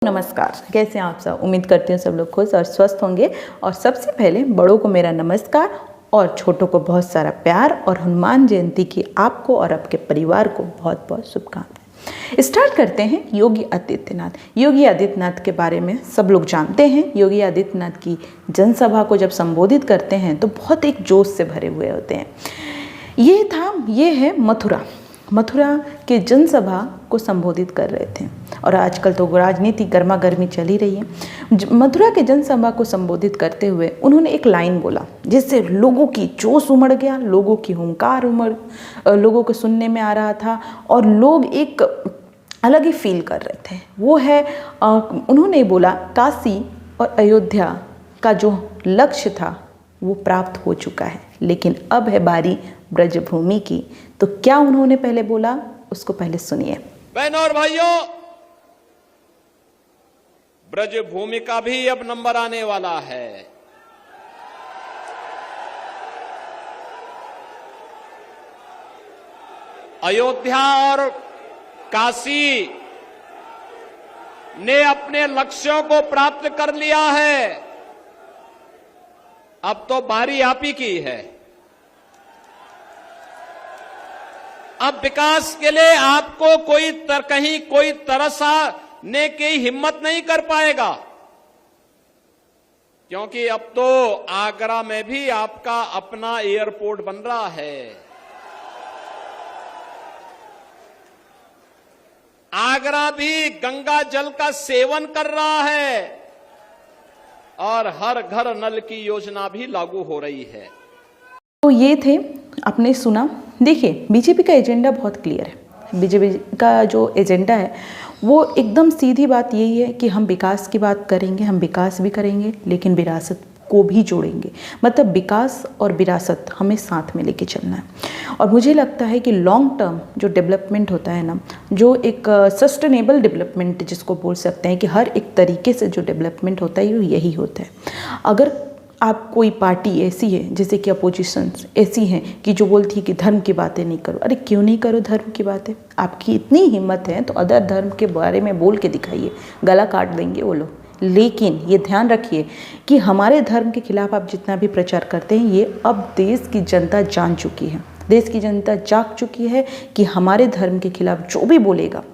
नमस्कार, कैसे हैं आप सब। उम्मीद करती हूँ सब लोग खुश और स्वस्थ होंगे। और सबसे पहले बड़ों को मेरा नमस्कार और छोटों को बहुत सारा प्यार और हनुमान जयंती की आपको और आपके परिवार को बहुत बहुत शुभकामनाएं। स्टार्ट करते हैं योगी आदित्यनाथ। योगी आदित्यनाथ के बारे में सब लोग जानते हैं। योगी आदित्यनाथ की जनसभा को जब संबोधित करते हैं तो बहुत एक जोश से भरे हुए होते हैं। ये है मथुरा के जनसभा को संबोधित कर रहे थे। और आजकल तो राजनीति गर्मा गर्मी चल ही रही है। मथुरा के जनसभा को संबोधित करते हुए उन्होंने एक लाइन बोला जिससे लोगों की जोश उमड़ गया, लोगों की हुंकार लोगों को सुनने में आ रहा था और लोग एक अलग ही फील कर रहे थे। वो है उन्होंने बोला काशी और अयोध्या का जो लक्ष्य था वो प्राप्त हो चुका है, लेकिन अब है बारी ब्रजभूमि की। तो क्या उन्होंने पहले बोला उसको पहले सुनिए। बहनों और भाइयों, ब्रजभूमि का भी अब नंबर आने वाला है। अयोध्या और काशी ने अपने लक्ष्यों को प्राप्त कर लिया है। अब तो बारी आप ही की है। अब विकास के लिए आपको कहीं कोई तरसाने की हिम्मत नहीं कर पाएगा, क्योंकि अब तो आगरा में भी आपका अपना एयरपोर्ट बन रहा है। आगरा भी गंगा जल का सेवन कर रहा है और हर घर नल की योजना भी लागू हो रही है। तो ये थे, आपने सुना। देखिए, बीजेपी का एजेंडा बहुत क्लियर है। बीजेपी का जो एजेंडा है वो एकदम सीधी बात यही है कि हम विकास की बात करेंगे, हम विकास भी करेंगे लेकिन विरासत को भी जोड़ेंगे। मतलब विकास और विरासत हमें साथ में लेके चलना है। और मुझे लगता है कि लॉन्ग टर्म जो डेवलपमेंट होता है ना, जो एक सस्टेनेबल डेवलपमेंट जिसको बोल सकते हैं कि हर एक तरीके से जो डेवलपमेंट होता है वो यही होता है। अगर आप कोई पार्टी ऐसी है जैसे कि अपोजिशंस ऐसी हैं कि जो बोलती है कि धर्म की बातें नहीं करो, अरे क्यों नहीं करो धर्म की बातें। आपकी इतनी हिम्मत है तो अदर धर्म के बारे में बोल के दिखाइए, गला काट देंगे वो लोग। लेकिन ये ध्यान रखिए कि हमारे धर्म के खिलाफ आप जितना भी प्रचार करते हैं ये अब देश की जनता जान चुकी है। देश की जनता जाग चुकी है कि हमारे धर्म के खिलाफ जो भी बोलेगा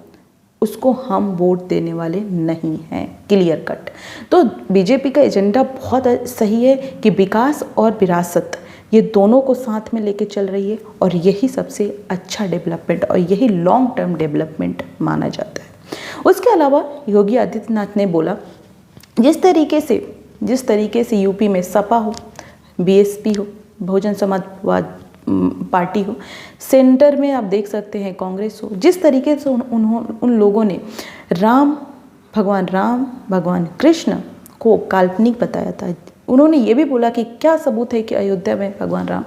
उसको हम वोट देने वाले नहीं हैं, क्लियर कट। तो बीजेपी का एजेंडा बहुत सही है कि विकास और विरासत ये दोनों को साथ में लेके चल रही है और यही सबसे अच्छा डेवलपमेंट और यही लॉन्ग टर्म डेवलपमेंट माना जाता है। उसके अलावा योगी आदित्यनाथ ने बोला जिस तरीके से यूपी में सपा हो, बीएसपी हो, बहुजन समाजवाद पार्टी हो, सेंटर में आप देख सकते हैं कांग्रेस हो, जिस तरीके से उन लोगों ने भगवान राम भगवान कृष्ण को काल्पनिक बताया था। उन्होंने ये भी बोला कि क्या सबूत है कि अयोध्या में भगवान राम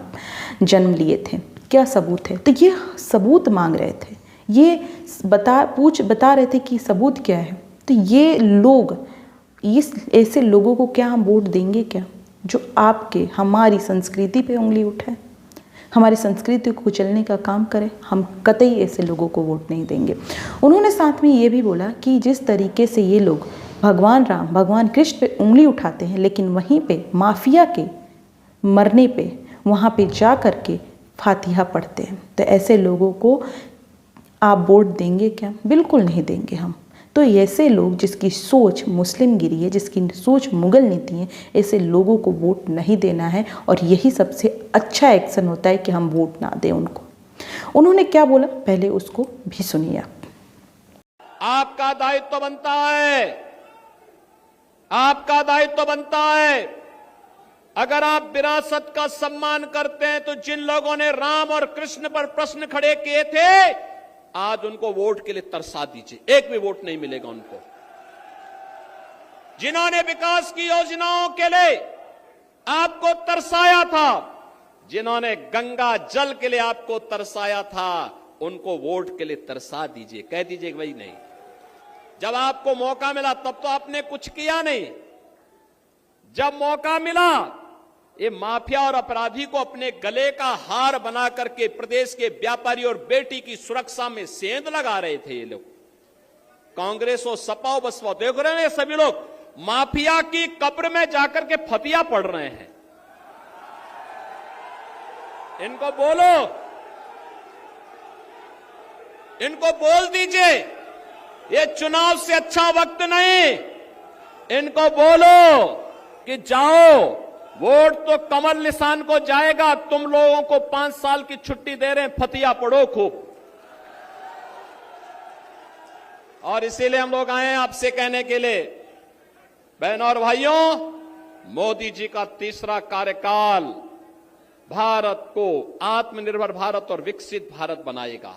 जन्म लिए थे, क्या सबूत है। तो ये सबूत मांग रहे थे, ये बता रहे थे कि सबूत क्या है। तो ये लोग, इस ऐसे लोगों को क्या हम वोट देंगे क्या, जो हमारी संस्कृति पे उंगली उठाए, हमारी संस्कृति को कुचलने का काम करे। हम कतई ऐसे लोगों को वोट नहीं देंगे। उन्होंने साथ में ये भी बोला कि जिस तरीके से ये लोग भगवान राम भगवान कृष्ण पे उंगली उठाते हैं, लेकिन वहीं पे माफिया के मरने पे वहाँ पे जा कर के फातिहा पढ़ते हैं, तो ऐसे लोगों को आप वोट देंगे क्या? बिल्कुल नहीं देंगे हम। तो ऐसे लोग जिसकी सोच मुस्लिम गिरी है, जिसकी सोच मुगल नीति है, ऐसे लोगों को वोट नहीं देना है। और यही सबसे अच्छा एक्शन होता है कि हम वोट ना दें उनको। उन्होंने क्या बोला पहले उसको भी सुनिए आप। आपका दायित्व बनता है, आपका दायित्व बनता है, अगर आप विरासत का सम्मान करते हैं तो जिन लोगों ने राम और कृष्ण पर प्रश्न खड़े किए थे आज उनको वोट के लिए तरसा दीजिए। एक भी वोट नहीं मिलेगा उनको। जिन्होंने विकास की योजनाओं के लिए आपको तरसाया था, जिन्होंने गंगा जल के लिए आपको तरसाया था, उनको वोट के लिए तरसा दीजिए। कह दीजिए भाई नहीं, जब आपको मौका मिला तब तो आपने कुछ किया नहीं। जब मौका मिला ये माफिया और अपराधी को अपने गले का हार बना करके प्रदेश के व्यापारी और बेटी की सुरक्षा में सेंध लगा रहे थे ये लोग। कांग्रेस हो, सपा हो, बसपा हो, देख रहे हैं ये सभी लोग माफिया की कब्र में जाकर के फतिया पढ़ रहे हैं। इनको बोलो, इनको बोल दीजिए ये चुनाव से अच्छा वक्त नहीं। इनको बोलो कि जाओ, वोट तो कमल निशान को जाएगा, तुम लोगों को 5 साल की छुट्टी दे रहे हैं, फतिया पढ़ो खूब। और इसीलिए हम लोग आए हैं आपसे कहने के लिए, बहनों और भाइयों, मोदी जी का तीसरा कार्यकाल भारत को आत्मनिर्भर भारत और विकसित भारत बनाएगा।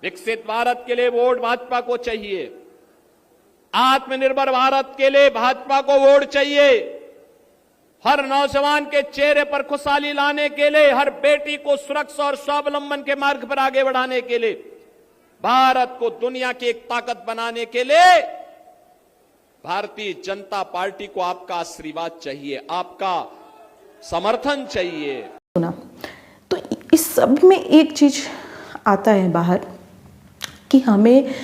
विकसित भारत के लिए वोट भाजपा को चाहिए, आत्मनिर्भर भारत के लिए भाजपा को वोट चाहिए। हर नौजवान के चेहरे पर खुशहाली लाने के लिए, हर बेटी को सुरक्षा और स्वावलंबन के मार्ग पर आगे बढ़ाने के लिए, भारत को दुनिया की एक ताकत बनाने के लिए भारतीय जनता पार्टी को आपका आशीर्वाद चाहिए, आपका समर्थन चाहिए। सुना तो इस सब में एक चीज आता है बाहर कि हमें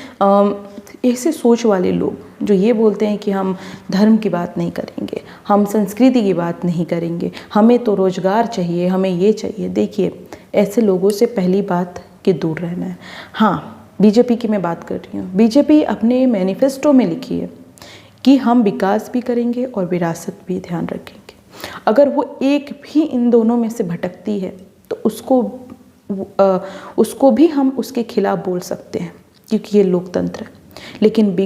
ऐसे सोच वाले लोग जो ये बोलते हैं कि हम धर्म की बात नहीं करेंगे, हम संस्कृति की बात नहीं करेंगे, हमें तो रोजगार चाहिए, हमें ये चाहिए। देखिए, ऐसे लोगों से पहली बात कि दूर रहना है। हाँ, बीजेपी की मैं बात कर रही हूँ। बीजेपी अपने मैनिफेस्टो में लिखी है कि हम विकास भी करेंगे और विरासत भी ध्यान रखेंगे। अगर वो एक भी इन दोनों में से भटकती है तो उसको भी हम उसके खिलाफ बोल सकते हैं, क्योंकि ये लोकतंत्र है। लेकिन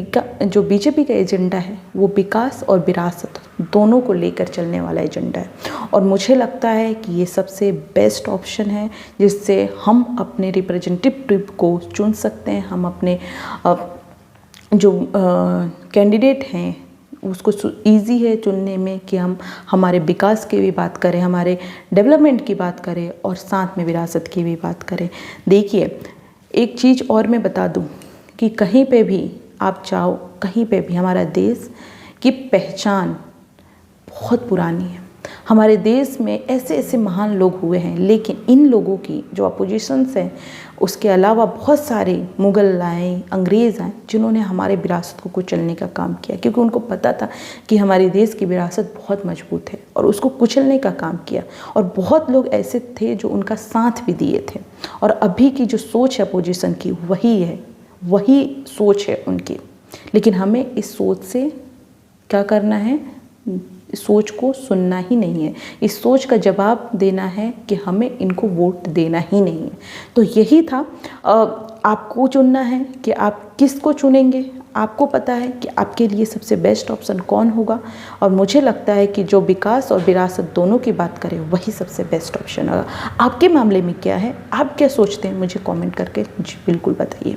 जो बीजेपी का एजेंडा है वो विकास और विरासत दोनों को लेकर चलने वाला एजेंडा है। और मुझे लगता है कि ये सबसे बेस्ट ऑप्शन है जिससे हम अपने रिप्रेजेंटेटिव को चुन सकते हैं। हम अपने जो कैंडिडेट हैं उसको इजी है चुनने में कि हम हमारे विकास की भी बात करें, हमारे डेवलपमेंट की बात करें और साथ में विरासत की भी बात करें। देखिए, एक चीज़ और मैं बता दूं कि कहीं पे भी आप जाओ, कहीं पे भी हमारा देश की पहचान बहुत पुरानी है। हमारे देश में ऐसे ऐसे महान लोग हुए हैं, लेकिन इन लोगों की जो अपोजिशंस हैं उसके अलावा बहुत सारे मुग़ल आए, अंग्रेज़ आए, जिन्होंने हमारे विरासत को कुचलने का काम किया, क्योंकि उनको पता था कि हमारे देश की विरासत बहुत मजबूत है, और उसको कुचलने का काम किया। और बहुत लोग ऐसे थे जो उनका साथ भी दिए थे। और अभी की जो सोच है अपोजिशन की वही है, वही सोच है उनकी। लेकिन हमें इस सोच से क्या करना है? इस सोच को सुनना ही नहीं है, इस सोच का जवाब देना है कि हमें इनको वोट देना ही नहीं है। तो यही था, आपको चुनना है कि आप किसको चुनेंगे। आपको पता है कि आपके लिए सबसे बेस्ट ऑप्शन कौन होगा, और मुझे लगता है कि जो विकास और विरासत दोनों की बात करें वही सबसे बेस्ट ऑप्शन होगा। आपके मामले में क्या है, आप क्या सोचते हैं, मुझे कमेंट करके बिल्कुल बताइए।